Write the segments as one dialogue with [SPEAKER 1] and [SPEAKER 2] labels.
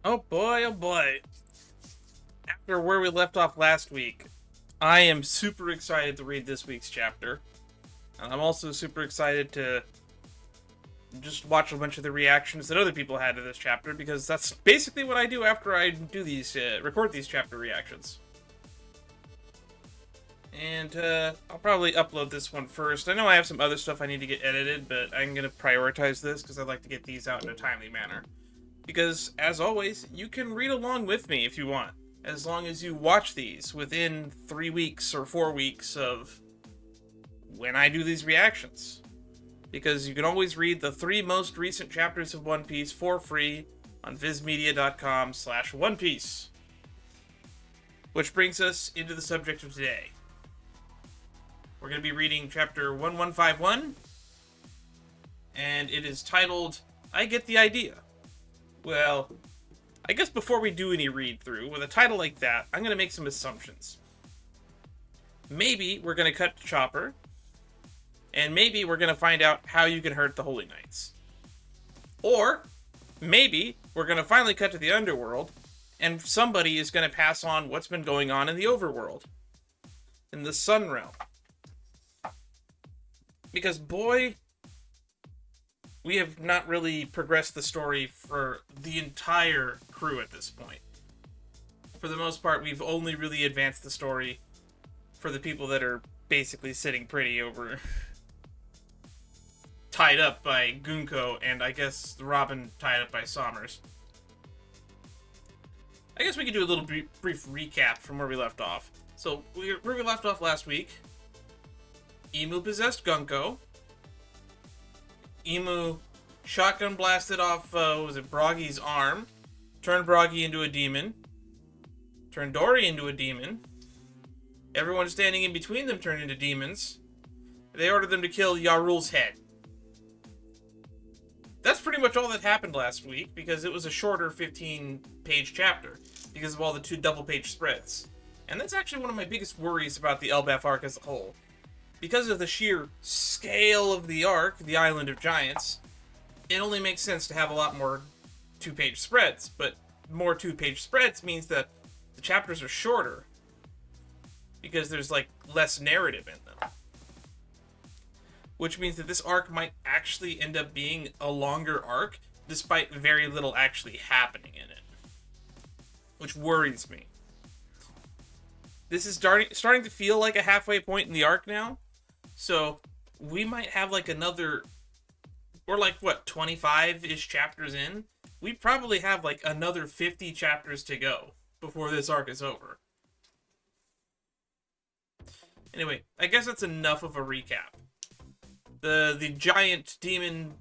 [SPEAKER 1] Oh boy. After where we left off last week, I am super excited to read this week's chapter. And I'm also super excited to just watch a bunch of the reactions that other people had to this chapter because that's basically what I do after I do these, record these chapter reactions. And I'll probably upload this one first. I know I have some other stuff I need to get edited, but I'm going to prioritize this because I'd like to get these out in a timely manner. Because, as always, you can read along with me if you want, as long as you watch these within 3 weeks or 4 weeks of when I do these reactions. Because you can always read the 3 most recent chapters of One Piece for free on vismedia.com/One Piece. Which brings us into the subject of today. We're going to be reading chapter 1151, and it is titled, I Get the Idea. Well, I guess before we do any read through, with a title like that, I'm going to make some assumptions. Maybe we're going to cut to Chopper, and maybe we're going to find out how you can hurt the Holy Knights. Or, maybe we're going to finally cut to the underworld, and somebody is going to pass on what's been going on in the overworld, in the Sun Realm. Because, boy, we have not really progressed the story for the entire crew at this point. For the most part, we've only really advanced the story for the people that are basically sitting pretty over... tied up by Gunko, and I guess Robin tied up by Sommers. I guess we could do a little brief recap from where we left off. So, where we left off last week, Imu possessed Gunko. Imu shotgun blasted off, Broggy's arm, turned Broggy into a demon, turned Dory into a demon. Everyone standing in between them turned into demons. They ordered them to kill Yarul's head. That's pretty much all that happened last week, because it was a shorter 15-page chapter, because of all the 2 double-page spreads. And that's actually one of my biggest worries about the Elbaph arc as a whole. Because of the sheer scale of the arc, the Island of Giants, it only makes sense to have a lot more 2-page spreads, but more 2-page spreads means that the chapters are shorter, because there's, less narrative in them. Which means that this arc might actually end up being a longer arc, despite very little actually happening in it. Which worries me. This is starting to feel like a halfway point in the arc now. So, we might have another... We're 25-ish chapters in? We probably have another 50 chapters to go before this arc is over. Anyway, I guess that's enough of a recap. The giant demon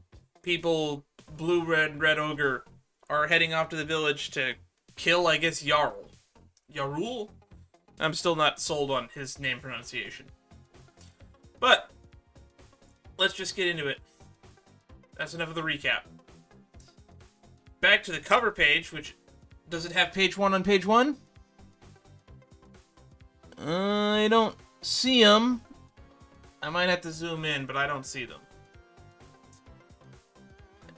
[SPEAKER 1] people, blue, red ogre, are heading off to the village to kill, I guess, Yarl. Yarul? I'm still not sold on his name pronunciation. But, let's just get into it. That's enough of the recap. Back to the cover page, which... Does it have page 1 on page 1? I don't see them. I might have to zoom in, but I don't see them.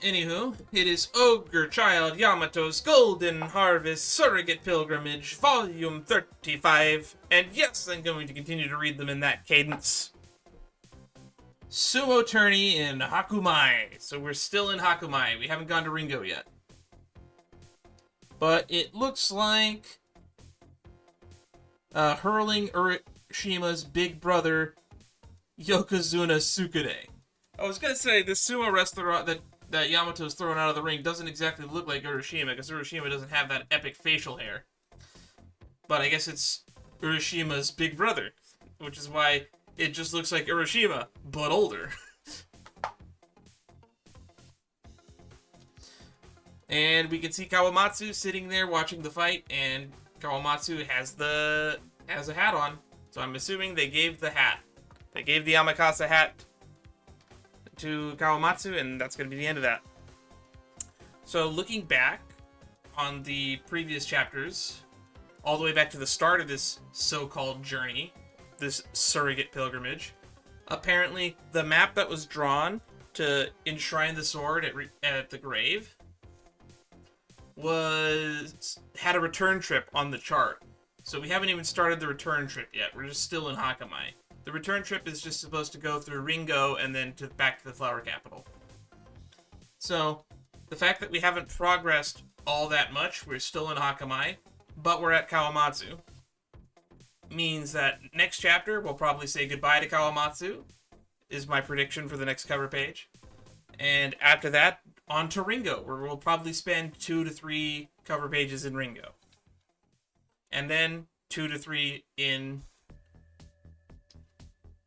[SPEAKER 1] Anywho, it is Ogre Child Yamato's Golden Harvest Surrogate Pilgrimage, Volume 35. And yes, I'm going to continue to read them in that cadence. Sumo Tourney in Hakumai. So we're still in Hakumai. We haven't gone to Ringo yet. But it looks like... hurling Urashima's big brother... Yokozuna Tsukude. I was gonna say, the sumo wrestler that Yamato's thrown out of the ring doesn't exactly look like Urashima, because Urashima doesn't have that epic facial hair. But I guess it's Urashima's big brother, which is why it just looks like Urashima, but older. And we can see Kawamatsu sitting there watching the fight, and Kawamatsu has a hat on, so I'm assuming they gave the hat. They gave the Amakasa hat to Kawamatsu, and that's going to be the end of that. So, looking back on the previous chapters, all the way back to the start of this so-called journey, this surrogate pilgrimage, apparently the map that was drawn to enshrine the sword at the grave had a return trip on the chart. So we haven't even started the return trip yet. We're just still in Hakamai. The return trip is just supposed to go through Ringo and then back to the Flower Capital. So, the fact that we haven't progressed all that much, we're still in Hakamai, but we're at Kawamatsu, means that next chapter we'll probably say goodbye to Kawamatsu, is my prediction for the next cover page. And after that, on to Ringo, where we'll probably spend 2 to 3 cover pages in Ringo. And then 2 to 3 in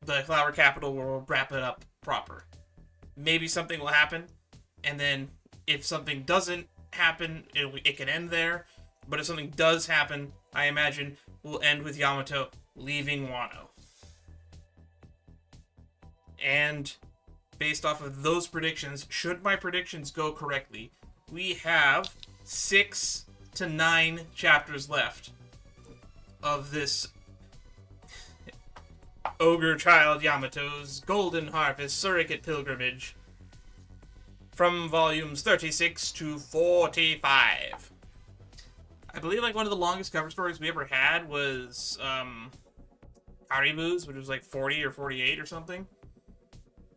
[SPEAKER 1] the Flower Capital, where we'll wrap it up proper. Maybe something will happen, and then if something doesn't happen, it can end there. But if something does happen, I imagine we'll end with Yamato leaving Wano. And based off of those predictions, should my predictions go correctly, we have 6 to 9 chapters left of this Ogre Child Yamato's Golden Harvest Surrogate Pilgrimage from volumes 36 to 45. I believe like one of the longest cover stories we ever had was Haribu's, which was like 40 or 48 or something.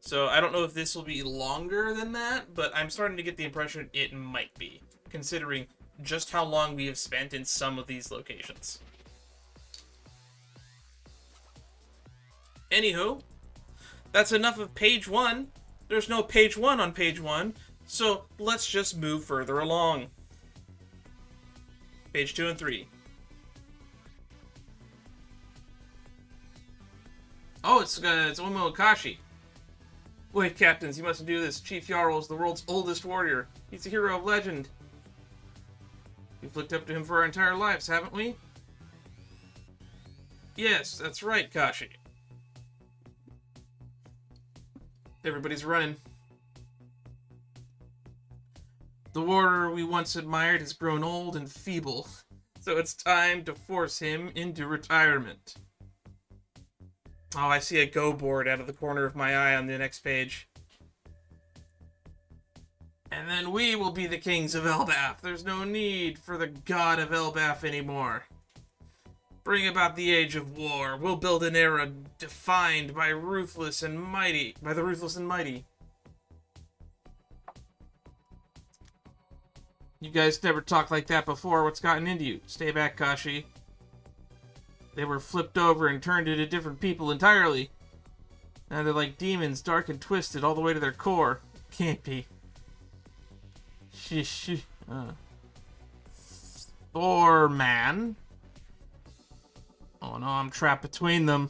[SPEAKER 1] So I don't know if this will be longer than that, but I'm starting to get the impression it might be, considering just how long we have spent in some of these locations. Anywho, that's enough of page 1. There's no page 1 on page 1, so let's just move further along. Page 2 and 3. Oh, it's Omo Akashi. Wait, captains, you mustn't do this. Chief Jarl is the world's oldest warrior. He's a hero of legend. We've looked up to him for our entire lives, haven't we? Yes, that's right, Kashi. Everybody's running. The warrior we once admired has grown old and feeble, so it's time to force him into retirement. Oh, I see a go board out of the corner of my eye on the next page. And then we will be the kings of Elbaph. There's no need for the god of Elbaph anymore. Bring about the age of war. We'll build an era defined by the ruthless and mighty. You guys never talked like that before. What's gotten into you? Stay back, Kashi. They were flipped over and turned into different people entirely. Now they're like demons, dark and twisted all the way to their core. Can't be. Thor man. Oh no, I'm trapped between them.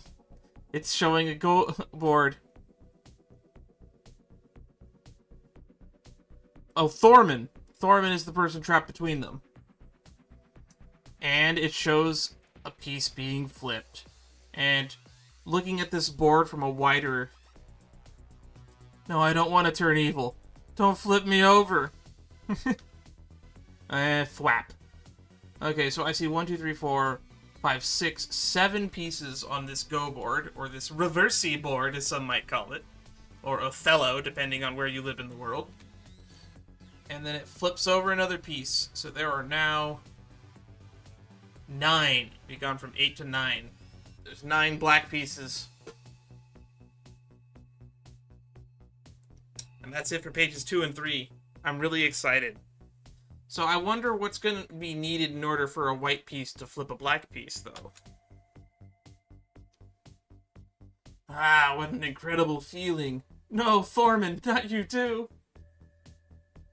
[SPEAKER 1] It's showing a go board. Oh, Thorman. Thorman is the person trapped between them. And it shows a piece being flipped. And looking at this board from a wider... No, I don't want to turn evil. Don't flip me over. Thwap. Okay, so I see 1, 2, 3, 4, 5, 6, 7 pieces on this go board, or this reversey board, as some might call it. Or Othello, depending on where you live in the world. And then it flips over another piece. So there are now 9. We've gone from 8 to 9. There's 9 black pieces. And that's it for pages 2 and 3. I'm really excited. So I wonder what's going to be needed in order for a white piece to flip a black piece, though. Ah, what an incredible feeling. No, Thorman, not you too.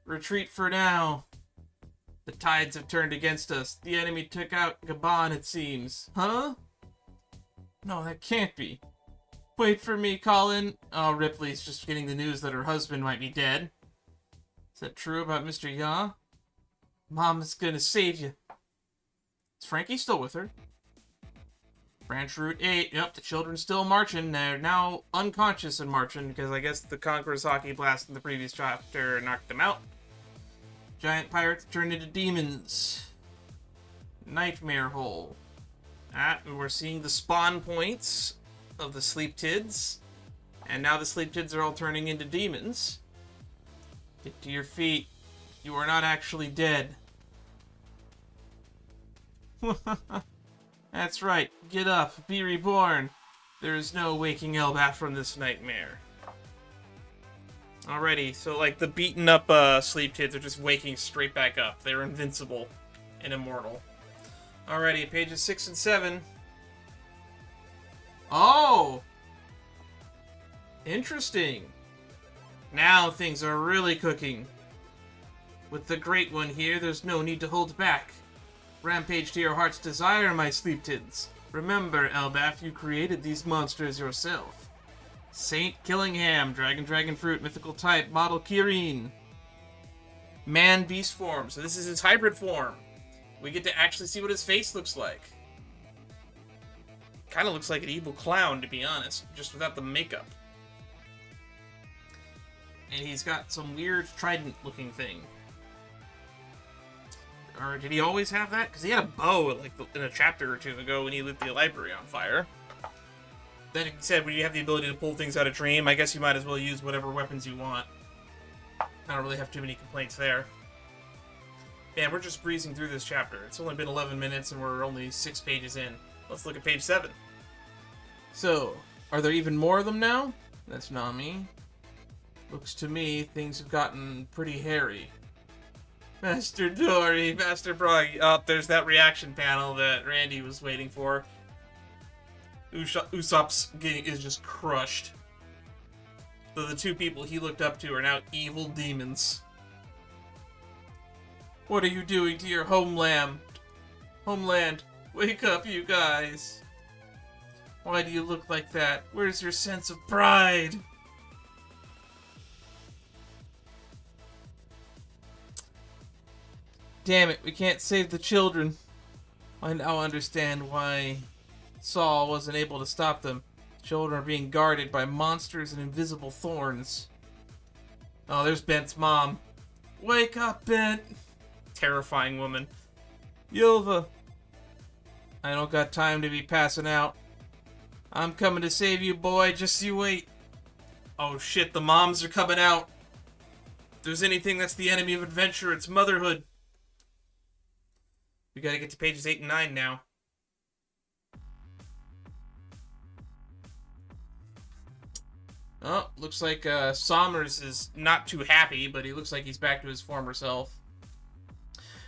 [SPEAKER 1] Retreat for now. The tides have turned against us. The enemy took out Gabon, it seems. Huh? No, that can't be. Wait for me, Colin. Oh, Ripley's just getting the news that her husband might be dead. Is that true about Mr. Ya? Mom is gonna save you. Is Frankie still with her? Branch Route 8. Yep, the children's still marching. They're now unconscious and marching because I guess the Conqueror's hockey blast in the previous chapter knocked them out. Giant pirates turned into demons. Nightmare Hole. And we're seeing the spawn points of the Sleep Tids. And now the Sleep Tids are all turning into demons. Get to your feet. You are not actually dead. That's right. Get up. Be reborn. There is no waking Elbaph from this nightmare. Alrighty, so like the beaten up sleep kids are just waking straight back up. They're invincible and immortal. Alrighty, pages 6 and 7. Oh! Interesting. Now things are really cooking. With the Great One here, there's no need to hold back. Rampage to your heart's desire, my sleep kids. Remember, Elbaph, you created these monsters yourself. Saint Killingham, Dragon Fruit, Mythical Type, Model Kirin. Man-Beast form, so this is his hybrid form. We get to actually see what his face looks like. Kind of looks like an evil clown, to be honest, just without the makeup. And he's got some weird trident-looking thing. Or did he always have that? Because he had a bow like in a chapter or two ago when he lit the library on fire. Then he said when you have the ability to pull things out of dream, I guess you might as well use whatever weapons you want. I don't really have too many complaints there. Man, we're just breezing through this chapter. It's only been 11 minutes and we're only 6 pages in. Let's look at page 7. So, are there even more of them now? That's not me. Looks to me things have gotten pretty hairy. Master Dory, Master Broggy. Oh, there's that reaction panel that Randy was waiting for. Usopp's is just crushed. So the two people he looked up to are now evil demons. What are you doing to your homeland? Homeland, wake up, you guys. Why do you look like that? Where's your sense of pride? Damn it, we can't save the children. I now understand why Saul wasn't able to stop them. Children are being guarded by monsters and invisible thorns. Oh, there's Bent's mom. Wake up, Bent! Terrifying woman. Yulva. I don't got time to be passing out. I'm coming to save you, boy. Just you wait. Oh shit, the moms are coming out. If there's anything that's the enemy of adventure, it's motherhood. We gotta get to pages 8 and 9 now. Oh, looks like Sommers is not too happy, but he looks like he's back to his former self.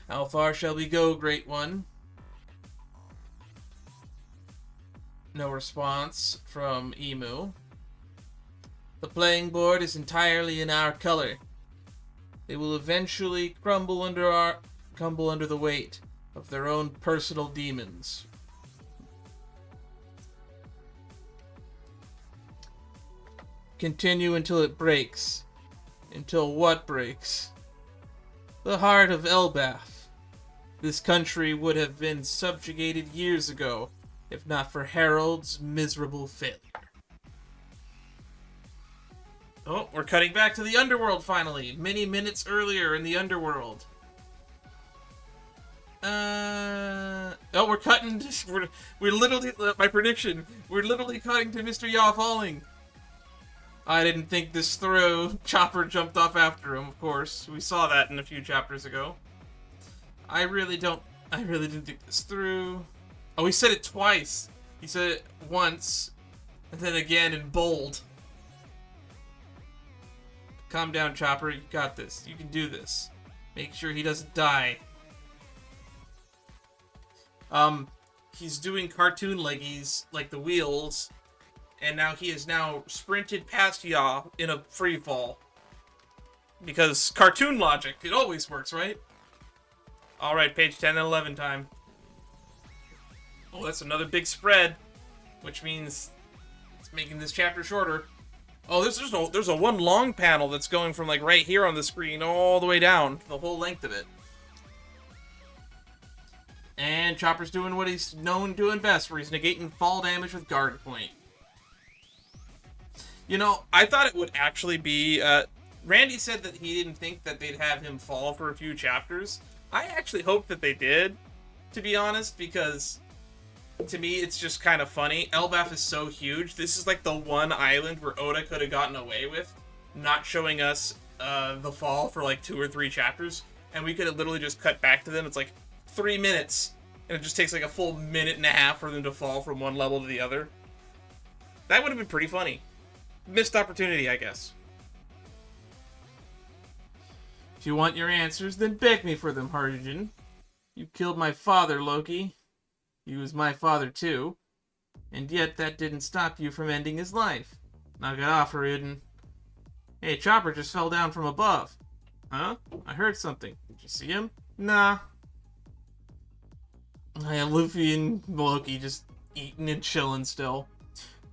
[SPEAKER 1] How far shall we go, Great One? No response from Emu. The playing board is entirely in our color. They will eventually crumble under the weight of their own personal demons. Continue until it breaks. Until what breaks? The heart of Elbaph. This country would have been subjugated years ago, if not for Harold's miserable failure. Oh, we're cutting back to the underworld finally. Many minutes earlier in the underworld. Oh, we're cutting. We're literally. My prediction. We're literally cutting to Mr. Yaw falling. I didn't think this through. Chopper jumped off after him, of course. We saw that in a few chapters ago. I really didn't think this through. Oh, he said it twice. He said it once, and then again in bold. Calm down, Chopper. You got this. You can do this. Make sure he doesn't die. He's doing cartoon leggies, like the wheels, and now he has now sprinted past Yaw in a free fall. Because cartoon logic, it always works, right? Alright, page 10 and 11 time. Oh, that's another big spread, which means it's making this chapter shorter. Oh, there's a one long panel that's going from like right here on the screen all the way down, the whole length of it. And Chopper's doing what he's known doing best, where he's negating fall damage with Guard Point. You know, I thought it would actually be... Randy said that he didn't think that they'd have him fall for a few chapters. I actually hope that they did, to be honest, because to me it's just kind of funny. Elbaph is so huge. This is like the one island where Oda could have gotten away with not showing us the fall for like 2 or 3 chapters, and we could have literally just cut back to them. It's like 3 minutes and it just takes like a full minute and a half for them to fall from one level to the other. That would have been pretty funny. Missed opportunity, I guess. If you want your answers, then beg me for them, Hardigan. You killed my father, Loki. He was my father, too. And yet that didn't stop you from ending his life. Knock it off, Hardigan. Hey, Chopper just fell down from above. Huh? I heard something. Did you see him? Nah. Yeah, Luffy and Loki just eating and chilling still.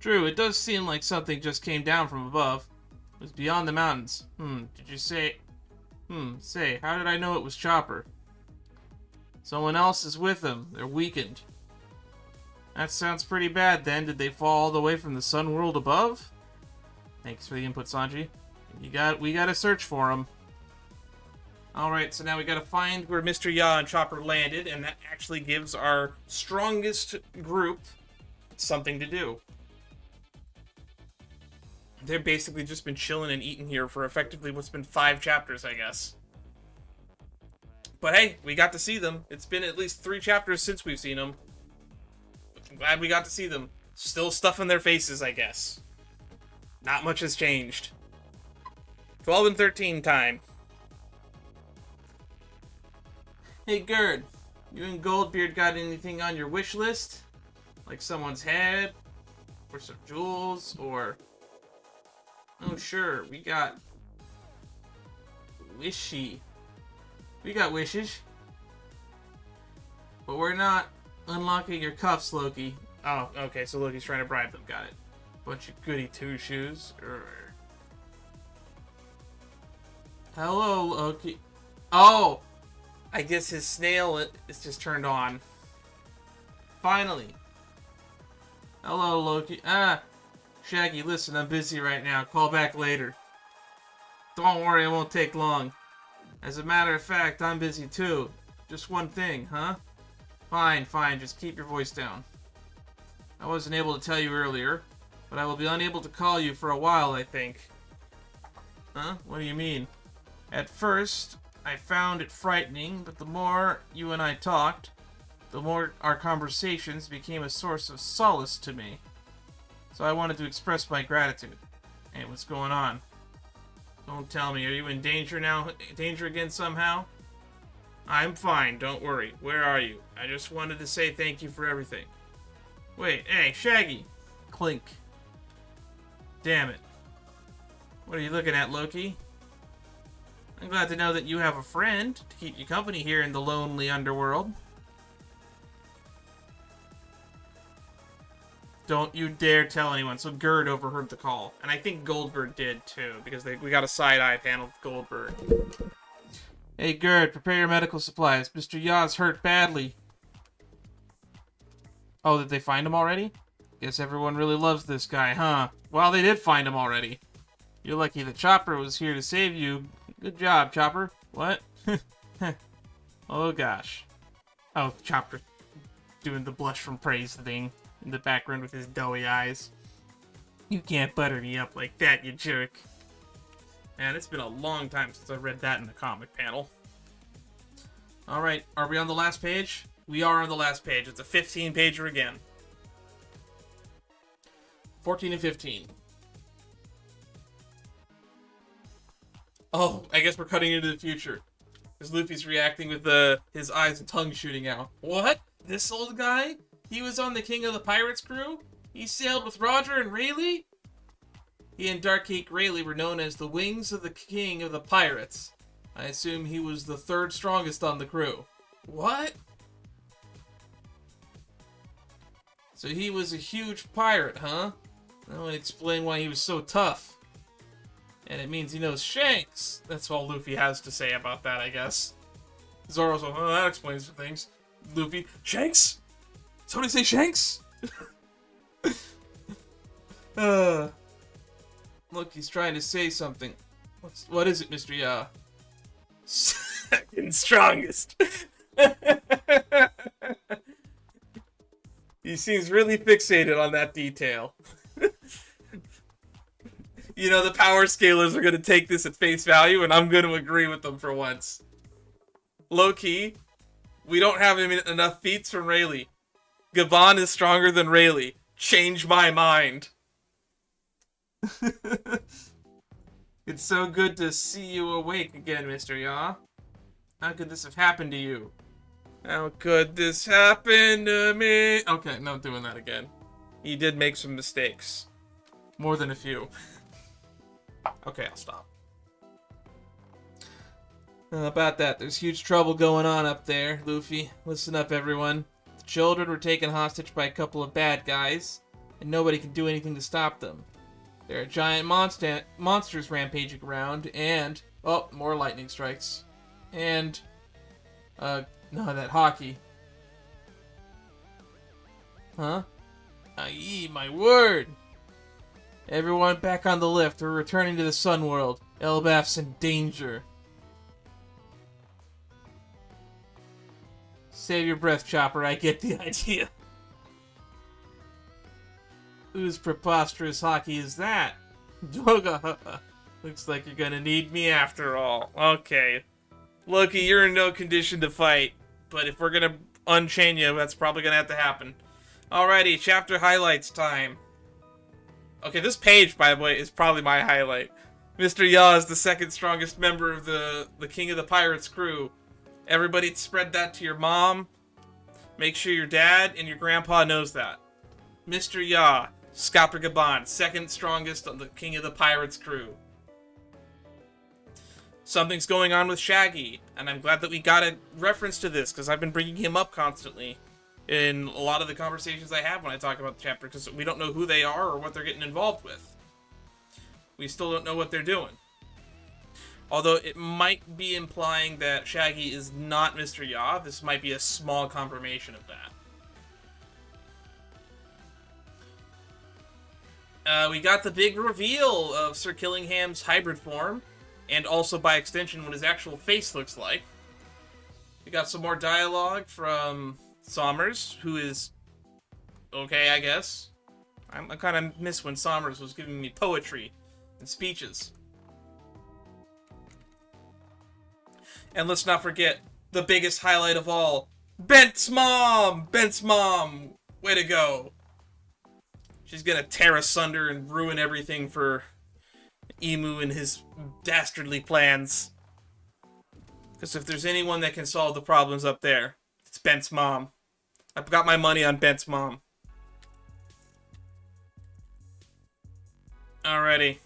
[SPEAKER 1] True, it does seem like something just came down from above. It was beyond the mountains. Did you say... say, how did I know it was Chopper? Someone else is with him. They're weakened. That sounds pretty bad then. Did they fall all the way from the sun world above? Thanks for the input, Sanji. We gotta search for him. Alright, so now we gotta find where Mr. Ya and Chopper landed, and that actually gives our strongest group something to do. They've basically just been chilling and eating here for effectively what's been 5 chapters, I guess. But hey, we got to see them. It's been at least 3 chapters since we've seen them. I'm glad we got to see them. Still stuff in their faces, I guess. Not much has changed. 12 and 13 time. Hey, Gerd. You and Goldbeard got anything on your wish list? Like someone's head? Or some jewels? Or... Oh, sure. We got... Wishy. We got wishes. But we're not unlocking your cuffs, Loki. Oh, okay. So Loki's trying to bribe them. Got it. Bunch of goody two-shoes. Hello, Loki. Oh! I guess his snail is just turned on. Finally. Hello, Loki. Shaggy, listen, I'm busy right now. Call back later. Don't worry, it won't take long. As a matter of fact, I'm busy too. Just one thing, huh? Fine, just keep your voice down. I wasn't able to tell you earlier, but I will be unable to call you for a while, I think. Huh? What do you mean? At first, I found it frightening, but the more you and I talked, the more our conversations became a source of solace to me. So I wanted to express my gratitude. Hey, what's going on? Don't tell me, are you in danger now? Danger again somehow? I'm fine, don't worry. Where are you? I just wanted to say thank you for everything. Wait, hey, Shaggy! Clink. Damn it. What are you looking at, Loki? I'm glad to know that you have a friend to keep you company here in the lonely underworld. Don't you dare tell anyone. So Gerd overheard the call. And I think Goldberg did, too, because we got a side-eye panel with Goldberg. Hey, Gerd, prepare your medical supplies. Mr. Ya's hurt badly. Oh, did they find him already? Guess everyone really loves this guy, huh? Well, they did find him already. You're lucky the Chopper was here to save you. Good job, Chopper. What? Oh, gosh. Oh, Chopper doing the blush from praise thing in the background with his doughy eyes. You can't butter me up like that, you jerk. Man, it's been a long time since I read that in the comic panel. Alright, are we on the last page? We are on the last page. It's a 15-pager again. 14 and 15. Oh, I guess we're cutting into the future. Because Luffy's reacting with his eyes and tongue shooting out. What? This old guy? He was on the King of the Pirates crew? He sailed with Roger and Rayleigh? He and Darkcake Rayleigh were known as the Wings of the King of the Pirates. I assume he was the 3rd strongest on the crew. What? So he was a huge pirate, huh? That would explain why he was so tough. And it means he knows Shanks. That's all Luffy has to say about that, I guess. Zoro's like, oh, that explains things. Luffy, Shanks? Somebody say Shanks? Look, he's trying to say something. What is it, Mr. Ya? Second strongest. He seems really fixated on that detail. You know, the power scalers are going to take this at face value, and I'm going to agree with them for once. Low-key, We don't have enough feats from Rayleigh. Gabon is stronger than Rayleigh. Change my mind. It's so good to see you awake again, Mr. Yaw. How could this have happened to you? How could this happen to me? Okay, not doing that again. He did make some mistakes. More than a few. Okay, I'll stop. About that, there's huge trouble going on up there, Luffy. Listen up, everyone. The children were taken hostage by a couple of bad guys, and nobody can do anything to stop them. There are giant monsters rampaging around, and... oh, more lightning strikes. And... no, that hockey. Huh? Aye, my word! Everyone back on the lift. We're returning to the Sun World. Elbaph's in danger. Save your breath, Chopper. I get the idea. Whose preposterous hockey is that? Looks like you're gonna need me after all. Okay. Loki, you're in no condition to fight. But if we're gonna unchain you, that's probably gonna have to happen. Alrighty, chapter highlights time. Okay, this page, by the way, is probably my highlight. Mr. Yaw is the second strongest member of the King of the Pirates crew. Everybody spread that to your mom. Make sure your dad and your grandpa knows that. Mr. Yaw, Scalper Gabon, second strongest on the King of the Pirates crew. Something's going on with Shaggy, and I'm glad that we got a reference to this, because I've been bringing him up constantly in a lot of the conversations I have when I talk about the chapter, because we don't know who they are or what they're getting involved with. We still don't know what they're doing. Although it might be implying that Shaggy is not Mr. Yaw, this might be a small confirmation of that. We got the big reveal of Sir Killingham's hybrid form, and also by extension what his actual face looks like. We got some more dialogue from Sommers, who is okay, I guess. I kind of miss when Sommers was giving me poetry and speeches. And let's not forget the biggest highlight of all, Bent's mom! Bent's mom! Way to go. She's gonna tear asunder and ruin everything for Emu and his dastardly plans. Because if there's anyone that can solve the problems up there, it's Bent's mom. I've got my money on Bent's mom. Alrighty.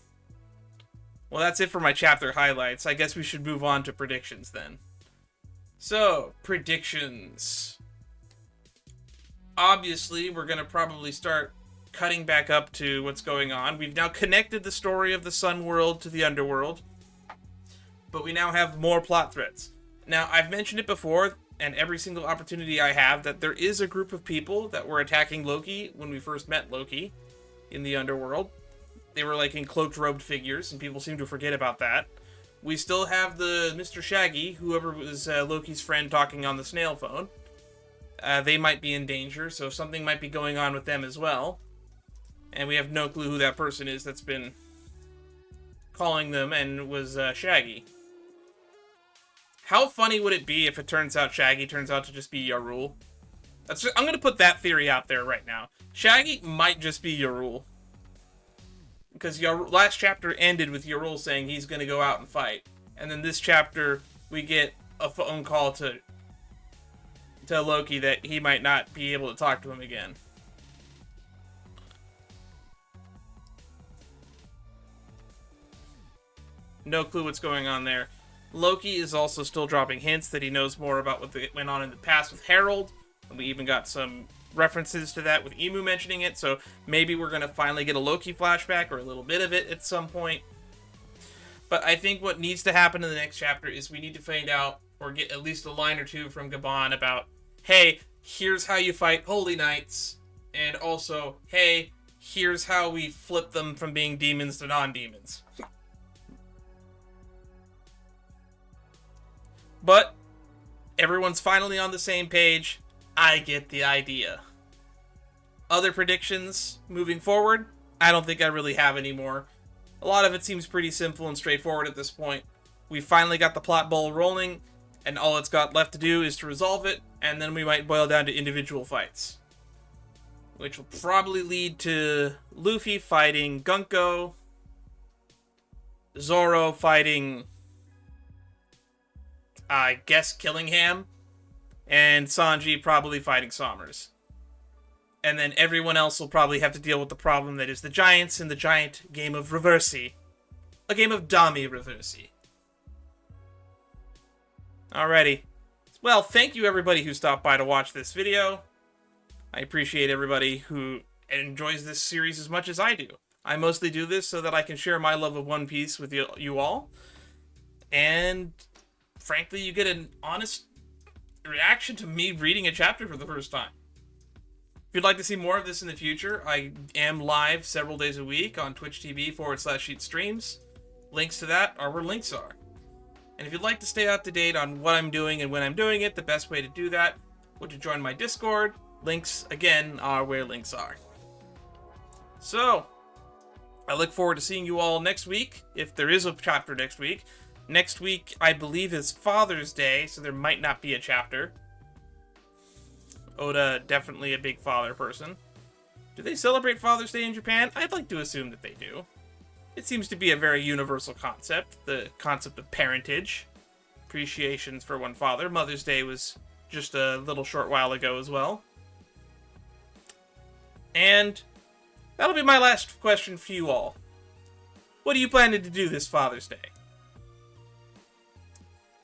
[SPEAKER 1] Well, that's it for my chapter highlights. I guess we should move on to predictions then. So, predictions. Obviously, we're going to probably start cutting back up to what's going on. We've now connected the story of the Sun World to the Underworld, but we now have more plot threads. Now, I've mentioned it before, and every single opportunity I have, that there is a group of people that were attacking Loki when we first met Loki in the Underworld. They were like in cloaked, robed figures, and people seem to forget about that. We still have the Mr. Shaggy, whoever was Loki's friend talking on the snail phone. They might be in danger, so something might be going on with them as well. And we have no clue who that person is that's been calling them and was Shaggy. How funny would it be if it turns out Shaggy turns out to just be Yarul? I'm going to put that theory out there right now. Shaggy might just be Yarul. Because last chapter ended with Yarul saying he's going to go out and fight. And then this chapter, we get a phone call to Loki that he might not be able to talk to him again. No clue what's going on there. Loki is also still dropping hints that he knows more about what went on in the past with Harold. And we even got some references to that with Emu mentioning it, so maybe we're going to finally get a Loki flashback or a little bit of it at some point. But I think what needs to happen in the next chapter is we need to find out, or get at least a line or two from Gabon about, hey, here's how you fight Holy Knights, and also, hey, here's how we flip them from being demons to non-demons. But everyone's finally on the same page. I get the idea. Other predictions moving forward? I don't think I really have any more. A lot of it seems pretty simple and straightforward at this point. We finally got the plot ball rolling, and all it's got left to do is to resolve it, and then we might boil down to individual fights. Which will probably lead to Luffy fighting Gunko, Zoro fighting, I guess, Killingham, and Sanji probably fighting Sommers. And then everyone else will probably have to deal with the problem that is the Giants in the giant game of Reversi. A game of Dami Reversi. Alrighty. Well, thank you everybody who stopped by to watch this video. I appreciate everybody who enjoys this series as much as I do. I mostly do this so that I can share my love of One Piece with you all. And, frankly, you get an honest reaction to me reading a chapter for the first time. If you'd like to see more of this in the future, I am live several days a week on Twitch TV/Sheet Streams. Links to that are where links are. And if you'd like to stay up to date on what I'm doing and when I'm doing it, the best way to do that would to join my Discord. Links, again, are where links are. So, I look forward to seeing you all next week, if there is a chapter next week. Next week, I believe, is Father's Day, so there might not be a chapter. Oda, definitely a big father person. Do they celebrate Father's Day in Japan? I'd like to assume that they do. It seems to be a very universal concept, the concept of parentage. Appreciations for one father. Mother's Day was just a little short while ago as well. And that'll be my last question for you all. What are you planning to do this Father's Day?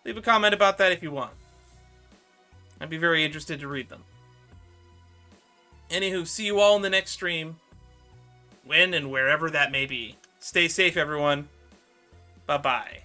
[SPEAKER 1] Leave a comment about that if you want. I'd be very interested to read them. Anywho, see you all in the next stream. When and wherever that may be. Stay safe, everyone. Bye-bye.